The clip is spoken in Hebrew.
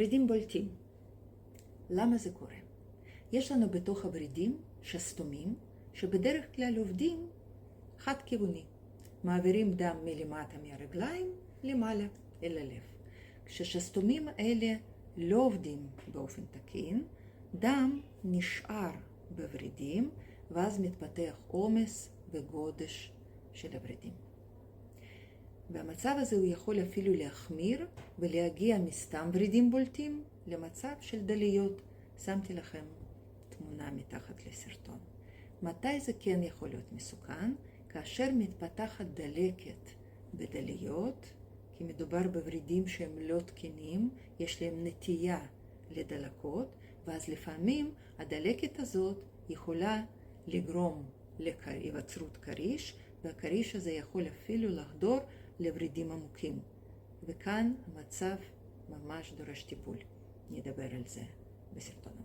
ורידים בולטים. למה זה קורה? יש לנו בתוך הורידים שסתומים שבדרך כלל עובדים חד כיווני. מעבירים דם מלמטה מהרגליים למעלה אל הלב. כששסתומים האלה לא עובדים באופן תקין, דם נשאר בורידים ואז מתפתח עומס וגודש של הורידים. במצב הזה הוא יכול אפילו להחמיר ולהגיע מסתם ורידים בולטים למצב של דליות. שמתי לכם תמונה מתחת לסרטון. מתי זה כן יכול להיות מסוכן? כאשר מתפתחת דלקת בדליות, כי מדובר בורידים שהם לא תקינים, יש להם נטייה לדלקות, ואז לפעמים הדלקת הזאת יכולה לגרום להיווצרות קריש, והקריש הזה יכול אפילו לחדור לורידים עמוקים. וכאן המצב ממש דורש טיפול. נדבר על זה בסרטון הבא.